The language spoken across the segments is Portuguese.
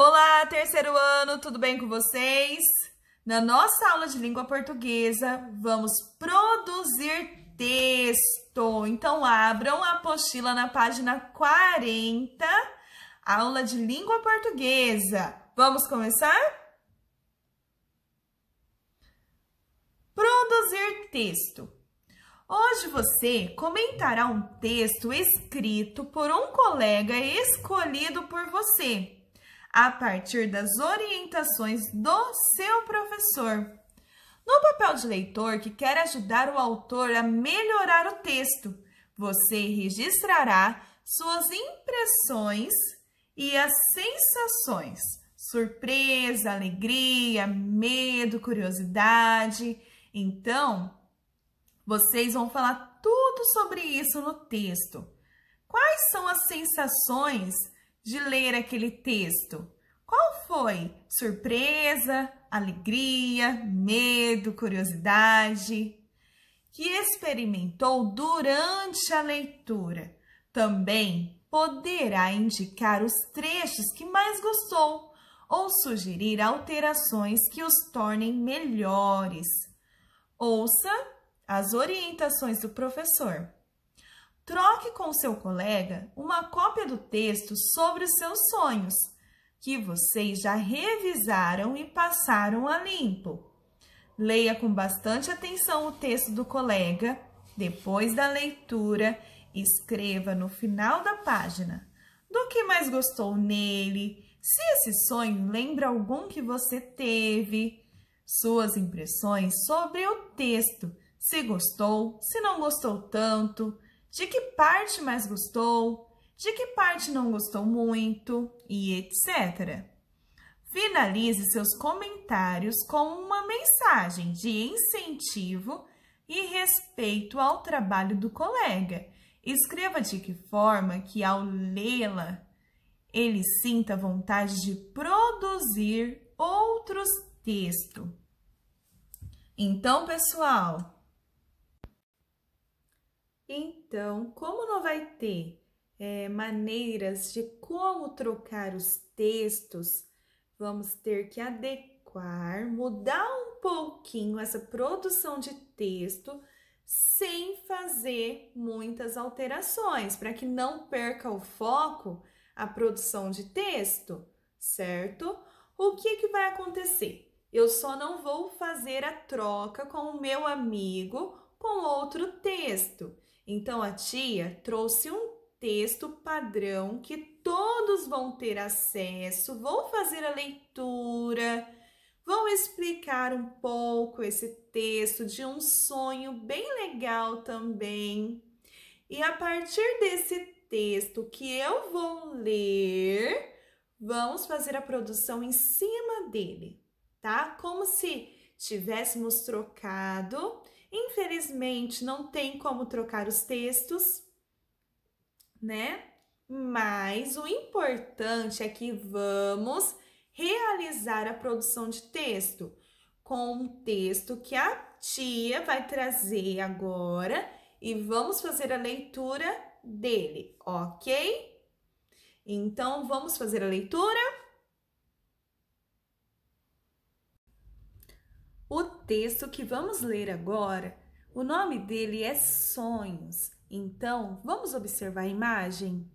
Olá, terceiro ano, tudo bem com vocês? Na nossa aula de língua portuguesa, vamos produzir texto. Então, abram a apostila na página 40, aula de língua portuguesa. Vamos começar? Produzir texto. Hoje você comentará um texto escrito por um colega escolhido por você, a partir das orientações do seu professor. No papel de leitor que quer ajudar o autor a melhorar o texto, você registrará suas impressões e as sensações, surpresa, alegria, medo, curiosidade. Então, vocês vão falar tudo sobre isso no texto. Quais são as sensações de ler aquele texto? Qual foi? Surpresa, alegria, medo, curiosidade? Que experimentou durante a leitura. Também poderá indicar os trechos que mais gostou ou sugerir alterações que os tornem melhores. Ouça as orientações do professor. Troque com seu colega uma cópia do texto sobre os seus sonhos, que vocês já revisaram e passaram a limpo. Leia com bastante atenção o texto do colega. Depois da leitura, escreva no final da página do que mais gostou nele, se esse sonho lembra algum que você teve, suas impressões sobre o texto, se gostou, se não gostou tanto, de que parte mais gostou, de que parte não gostou muito e etc. Finalize seus comentários com uma mensagem de incentivo e respeito ao trabalho do colega. Escreva de que forma que, ao lê-la, ele sinta vontade de produzir outros textos. Então, pessoal, como não vai ter maneiras de como trocar os textos, vamos ter que adequar, mudar um pouquinho essa produção de texto sem fazer muitas alterações, para que não perca o foco a produção de texto, certo? O que vai acontecer? Eu só não vou fazer a troca com o meu amigo com outro texto. Então, a tia trouxe um texto padrão que todos vão ter acesso, vão fazer a leitura, vão explicar um pouco esse texto de um sonho bem legal também. E a partir desse texto que eu vou ler, vamos fazer a produção em cima dele, tá? Como se tivéssemos trocado. Infelizmente, não tem como trocar os textos, né? Mas o importante é que vamos realizar a produção de texto com um texto que a tia vai trazer agora e vamos fazer a leitura dele, ok? Então, vamos fazer a leitura? O texto que vamos ler agora, o nome dele é Sonhos. Então, vamos observar a imagem?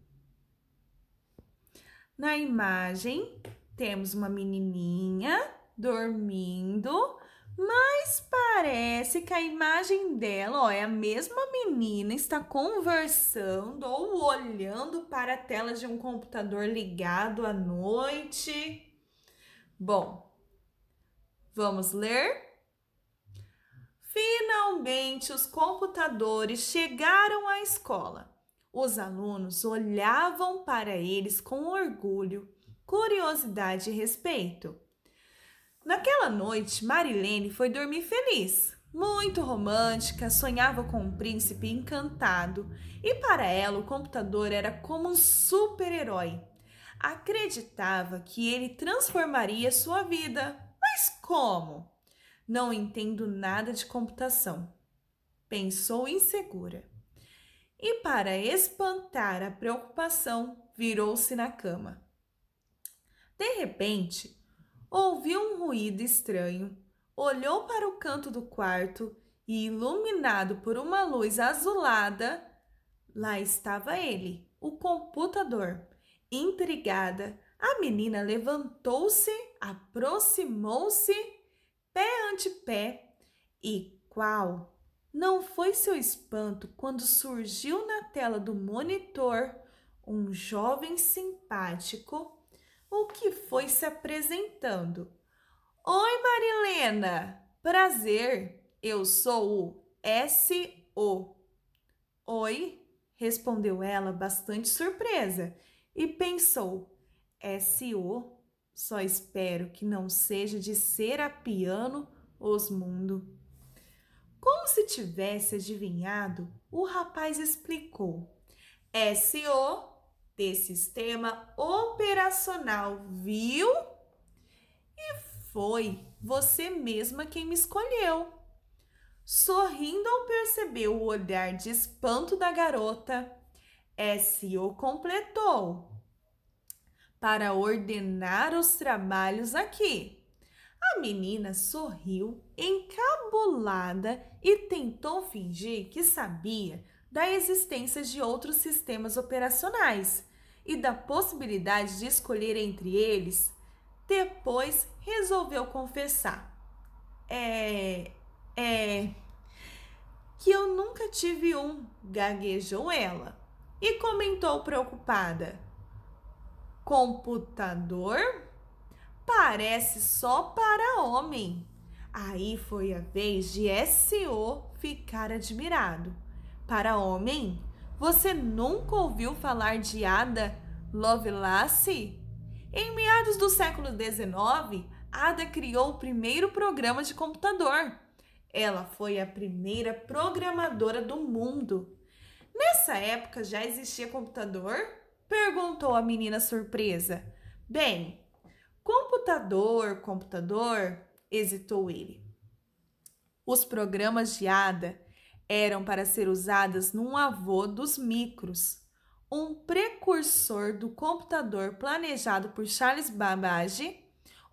Na imagem, temos uma menininha dormindo, mas parece que a imagem dela, é a mesma menina, está conversando ou olhando para a tela de um computador ligado à noite. Bom, vamos ler? Finalmente, os computadores chegaram à escola. Os alunos olhavam para eles com orgulho, curiosidade e respeito. Naquela noite, Marilene foi dormir feliz, muito romântica, sonhava com um príncipe encantado e para ela o computador era como um super-herói. Acreditava que ele transformaria sua vida, mas como? Não entendo nada de computação, pensou insegura. E para espantar a preocupação, virou-se na cama. De repente, ouviu um ruído estranho, olhou para o canto do quarto e, iluminado por uma luz azulada, lá estava ele, o computador. Intrigada, a menina levantou-se, aproximou-se, pé ante pé, e qual não foi seu espanto quando surgiu na tela do monitor um jovem simpático, o que foi se apresentando. Oi, Marilena! Prazer, eu sou o S.O. Oi, respondeu ela bastante surpresa e pensou, S.O., só espero que não seja de Serapiano Osmundo. Como se tivesse adivinhado, o rapaz explicou, S.O. de Sistema Operacional, viu? Foi você mesma quem me escolheu. Sorrindo ao perceber o olhar de espanto da garota, S.O. completou. Para ordenar os trabalhos aqui. A menina sorriu, encabulada, e tentou fingir que sabia da existência de outros sistemas operacionais e da possibilidade de escolher entre eles. Depois resolveu confessar. Que eu nunca tive um, gaguejou ela. E comentou preocupada. Computador? Parece só para homem. Aí foi a vez de S.O. ficar admirado. Para homem? Você nunca ouviu falar de Ada Lovelace? Em meados do século XIX, Ada criou o primeiro programa de computador. Ela foi a primeira programadora do mundo. Nessa época já existia computador? Perguntou a menina surpresa. Bem, computador, hesitou ele. Os programas de Ada eram para ser usados num avô dos micros, um precursor do computador planejado por Charles Babbage,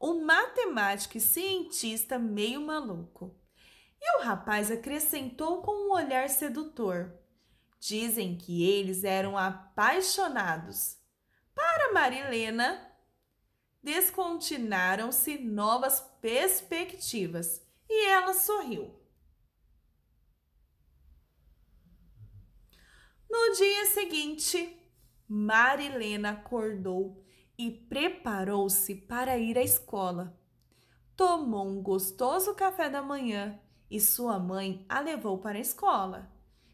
um matemático e cientista meio maluco. E o rapaz acrescentou com um olhar sedutor. Dizem que eles eram apaixonados. Para Marilena, descortinaram-se novas perspectivas e ela sorriu. No dia seguinte, Marilena acordou e preparou-se para ir à escola. Tomou um gostoso café da manhã e sua mãe a levou para a escola.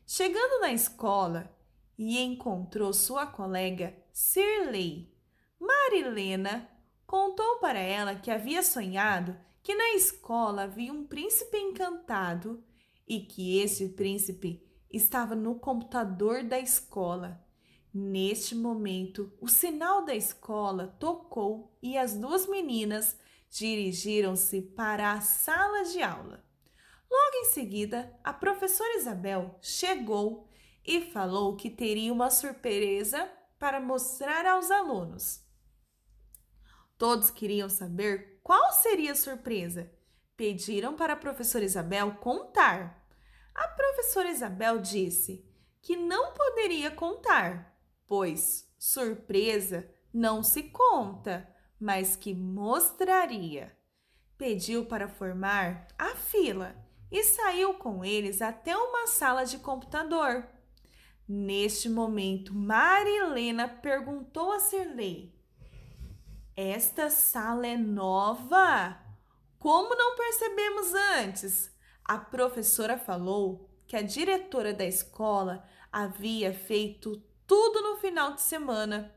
Chegando na escola, e encontrou sua colega Shirley. Marilena contou para ela que havia sonhado que na escola havia um príncipe encantado e que esse príncipe estava no computador da escola. Neste momento, o sinal da escola tocou e as duas meninas dirigiram-se para a sala de aula. Logo em seguida, a professora Isabel chegou e falou que teria uma surpresa para mostrar aos alunos. Todos queriam saber qual seria a surpresa. Pediram para a professora Isabel contar. A professora Isabel disse que não poderia contar, pois surpresa não se conta, mas que mostraria. Pediu para formar a fila e saiu com eles até uma sala de computador. Neste momento, Marilena perguntou a Shirley: esta sala é nova? Como não percebemos antes? A professora falou que a diretora da escola havia feito tudo no final de semana,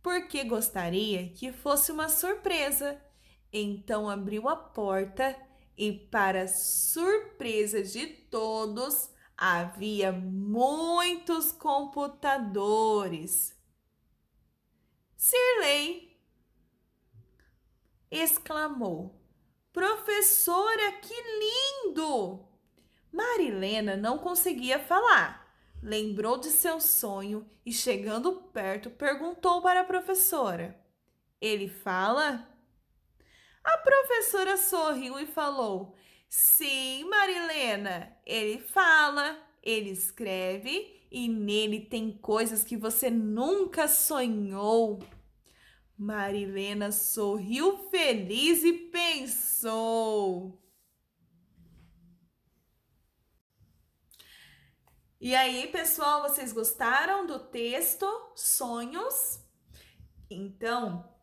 porque gostaria que fosse uma surpresa. Então abriu a porta e, para surpresa de todos, havia muitos computadores. Shirley exclamou: professora, que lindo! Marilena não conseguia falar. Lembrou de seu sonho e, chegando perto, perguntou para a professora: Ele fala? A professora sorriu e falou: sim, Marilena, ele fala, ele escreve e nele tem coisas que você nunca sonhou. Marilena sorriu feliz e pensou. E aí, pessoal, vocês gostaram do texto Sonhos? Então,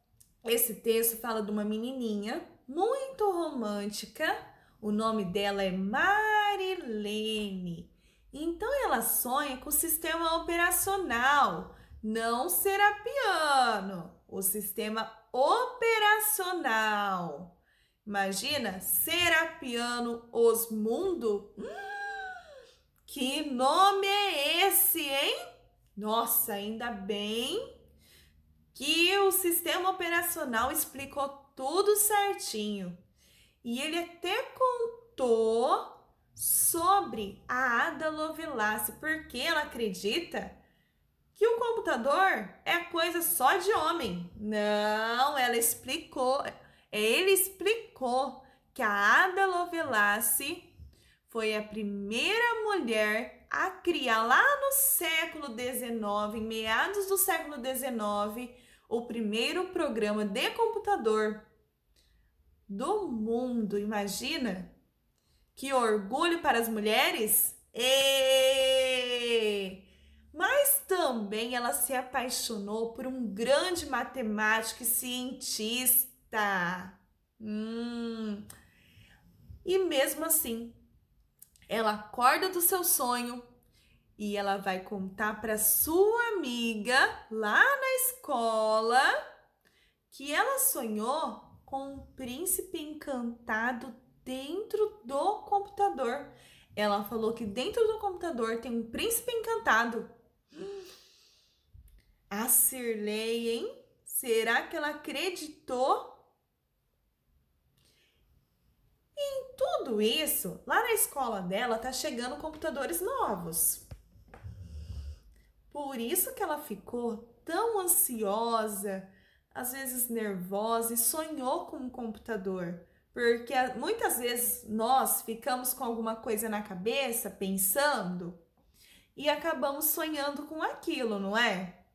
esse texto fala de uma menininha muito romântica. O nome dela é Marilene. Então, ela sonha com o sistema operacional, não Serapiano, o sistema operacional. Imagina, Serapiano Osmundo? Que nome é esse, hein? Nossa, ainda bem que o sistema operacional explicou tudo certinho. E ele até contou sobre a Ada Lovelace, porque ela acredita que o computador é coisa só de homem. Não, ele explicou que a Ada Lovelace foi a primeira mulher a criar lá no século XIX, em meados do século XIX, o primeiro programa de computador do mundo. Imagina? Que orgulho para as mulheres! Mas também ela se apaixonou por um grande matemático e cientista. E mesmo assim, ela acorda do seu sonho e ela vai contar para sua amiga lá na escola que ela sonhou com um príncipe encantado dentro do computador. Ela falou que dentro do computador tem um príncipe encantado. A Cirlei, hein? Será que ela acreditou? Em tudo isso, lá na escola dela tá chegando computadores novos. Por isso que ela ficou tão ansiosa, às vezes nervosa e sonhou com um computador. Porque muitas vezes nós ficamos com alguma coisa na cabeça, pensando, e acabamos sonhando com aquilo, não é?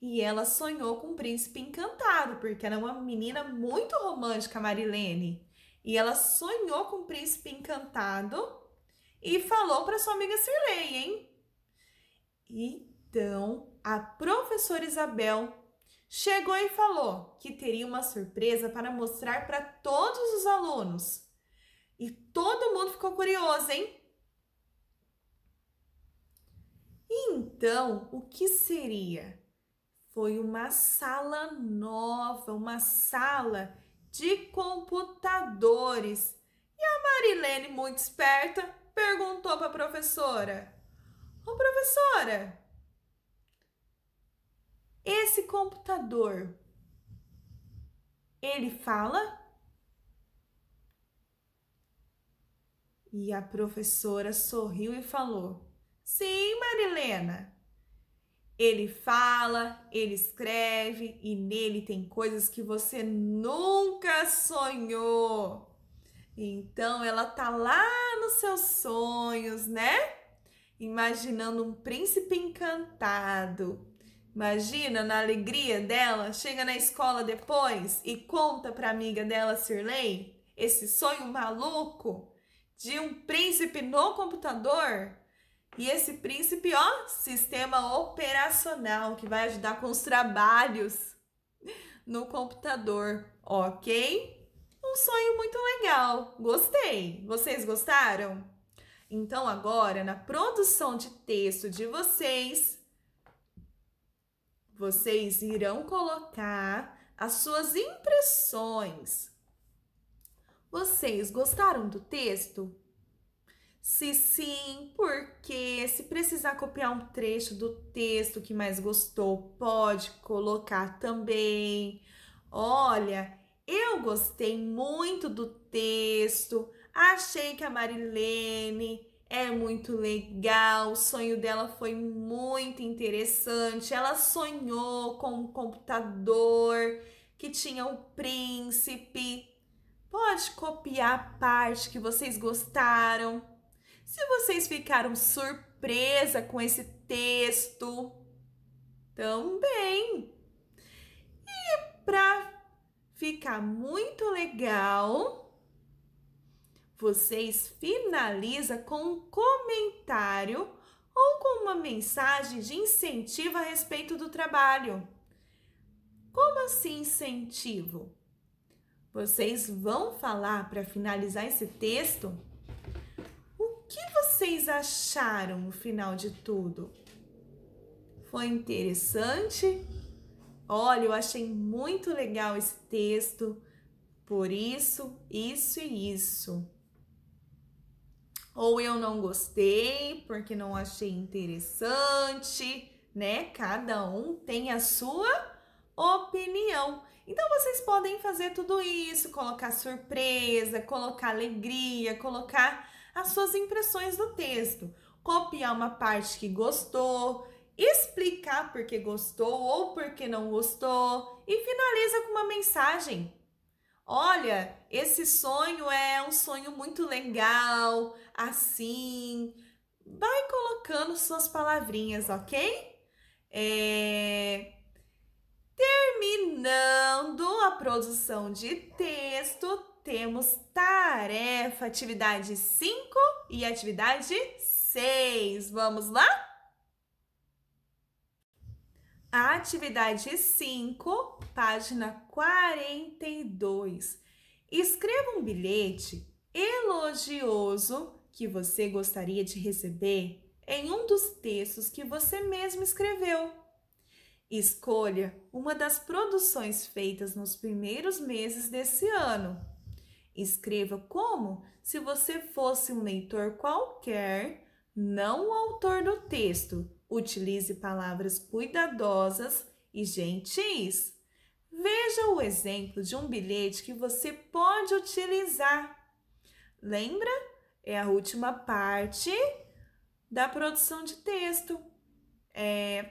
E ela sonhou com um príncipe encantado, porque ela é uma menina muito romântica, Marilene. E ela sonhou com um príncipe encantado e falou para sua amiga Cirlei, hein? Então, a professora Isabel chegou e falou que teria uma surpresa para mostrar para todos os alunos. E todo mundo ficou curioso, hein? Então, o que seria? Foi uma sala nova, uma sala de computadores. E a Marilene, muito esperta, perguntou para a professora: ô professora, esse computador, ele fala? E a professora sorriu e falou: sim, Marilena. Ele fala, ele escreve e nele tem coisas que você nunca sonhou. Então ela tá lá nos seus sonhos, né? Imaginando um príncipe encantado. Imagina na alegria dela, chega na escola depois e conta para a amiga dela, Cirlei, esse sonho maluco de um príncipe no computador. E esse príncipe, ó, sistema operacional que vai ajudar com os trabalhos no computador, ok? Um sonho muito legal, gostei. Vocês gostaram? Então agora, na produção de texto de vocês irão colocar as suas impressões. Vocês gostaram do texto? Se sim, por quê? Se precisar copiar um trecho do texto que mais gostou, pode colocar também. Olha, eu gostei muito do texto, achei que a Marilene é muito legal, o sonho dela foi muito interessante. Ela sonhou com um computador que que tinha o príncipe. Pode copiar a parte que vocês gostaram. Se vocês ficaram surpresa com esse texto, também. Para ficar muito legal, vocês finalizam com um comentário ou com uma mensagem de incentivo a respeito do trabalho. Como assim incentivo? Vocês vão falar para finalizar esse texto? O que vocês acharam no final de tudo? Foi interessante? Olha, eu achei muito legal esse texto, por isso, isso e isso. Ou eu não gostei, porque não achei interessante, né? Cada um tem a sua opinião. Então, vocês podem fazer tudo isso, colocar surpresa, colocar alegria, colocar as suas impressões do texto. Copiar uma parte que gostou, explicar por que gostou ou por que não gostou e finaliza com uma mensagem. Olha, esse sonho é um sonho muito legal, assim. Vai colocando suas palavrinhas, ok? Terminando a produção de texto, temos tarefa, atividade 5 e atividade 6. Vamos lá? A atividade 5, página 42. Escreva um bilhete elogioso que você gostaria de receber em um dos textos que você mesmo escreveu. Escolha uma das produções feitas nos primeiros meses desse ano. Escreva como se você fosse um leitor qualquer, não o autor do texto. Utilize palavras cuidadosas e gentis. Veja o exemplo de um bilhete que você pode utilizar. Lembra? É a última parte da produção de texto.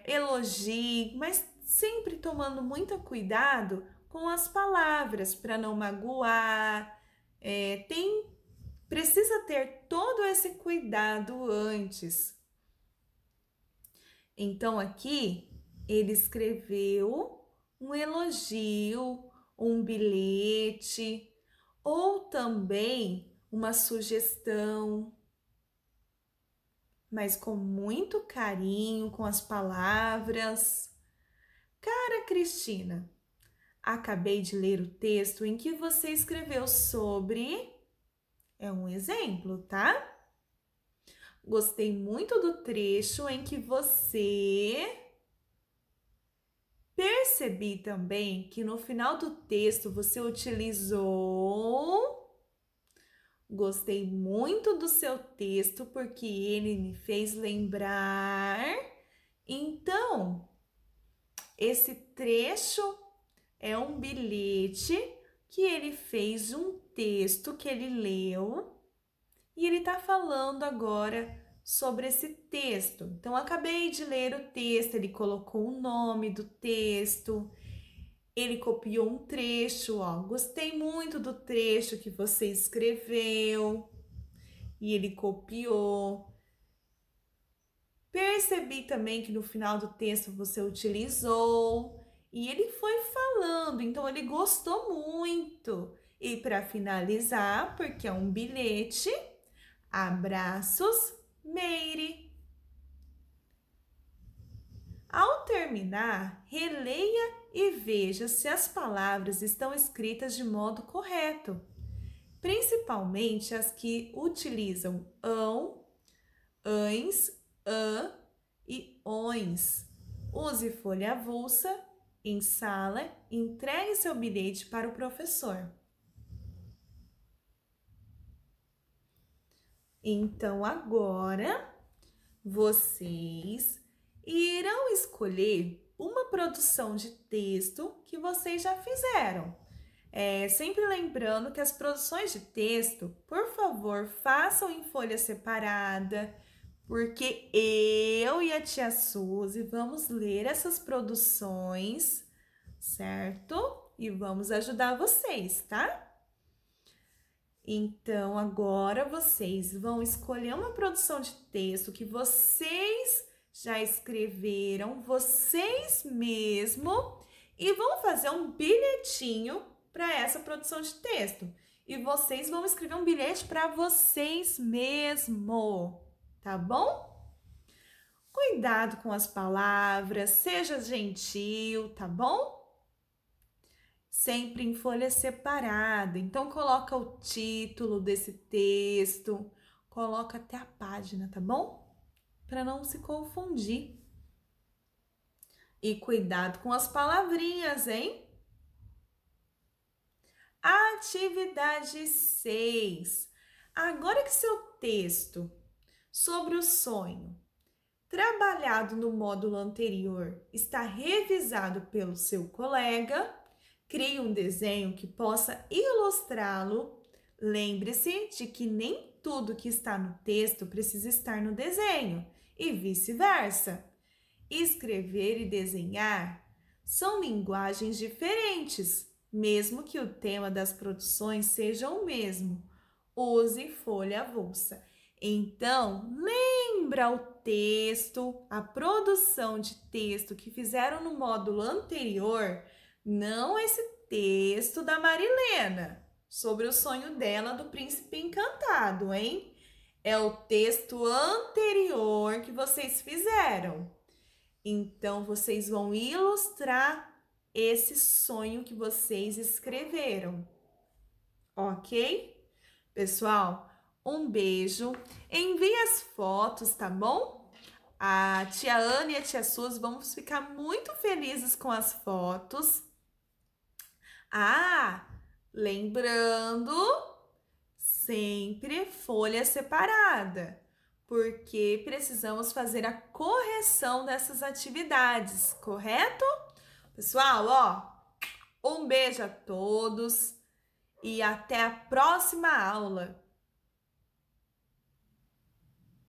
Elogie, mas sempre tomando muito cuidado com as palavras para não magoar. Precisa ter todo esse cuidado antes. Então, aqui ele escreveu um elogio, um bilhete ou também uma sugestão, mas com muito carinho, com as palavras. Cara Cristina, acabei de ler o texto em que você escreveu sobre... É um exemplo, tá? Gostei muito do trecho em que você... Percebi também que no final do texto você utilizou... Gostei muito do seu texto porque ele me fez lembrar. Então, esse trecho é um bilhete que ele fez um texto que ele leu e ele está falando agora sobre esse texto. Então, acabei de ler o texto, ele colocou o nome do texto, ele copiou um trecho, ó. Gostei muito do trecho que você escreveu e ele copiou. Percebi também que no final do texto você utilizou e ele foi falando, então ele gostou muito. E para finalizar, porque é um bilhete, abraços, Meire. Ao terminar, releia e veja se as palavras estão escritas de modo correto, principalmente as que utilizam ão, ães, ã e ões. Use folha avulsa, em sala, entregue seu bilhete para o professor. Então, agora, vocês irão escolher uma produção de texto que vocês já fizeram. Sempre lembrando que as produções de texto, por favor, façam em folha separada, porque eu e a tia Suzy vamos ler essas produções, certo? e vamos ajudar vocês, tá? Então, agora vocês vão escolher uma produção de texto que vocês já escreveram, vocês mesmo, e vão fazer um bilhetinho para essa produção de texto. E vocês vão escrever um bilhete para vocês mesmo, tá bom? Cuidado com as palavras, seja gentil, tá bom? Sempre em folha separada. Então, coloca o título desse texto, coloca até a página, tá bom? Para não se confundir. E cuidado com as palavrinhas, hein? Atividade 6. Agora que seu texto sobre o sonho, trabalhado no módulo anterior, está revisado pelo seu colega, crie um desenho que possa ilustrá-lo. Lembre-se de que nem tudo que está no texto precisa estar no desenho e vice-versa. Escrever e desenhar são linguagens diferentes, mesmo que o tema das produções seja o mesmo. Use folha avulsa. Então, lembra o texto, a produção de texto que fizeram no módulo anterior? Não esse texto da Marilena, sobre o sonho dela do príncipe encantado, hein? É o texto anterior que vocês fizeram. Então, vocês vão ilustrar esse sonho que vocês escreveram, ok? Pessoal, um beijo. Envie as fotos, tá bom? A tia Ana e a tia Suzy vão ficar muito felizes com as fotos. Ah, lembrando, sempre folha separada, porque precisamos fazer a correção dessas atividades, correto? Pessoal, ó, um beijo a todos e até a próxima aula.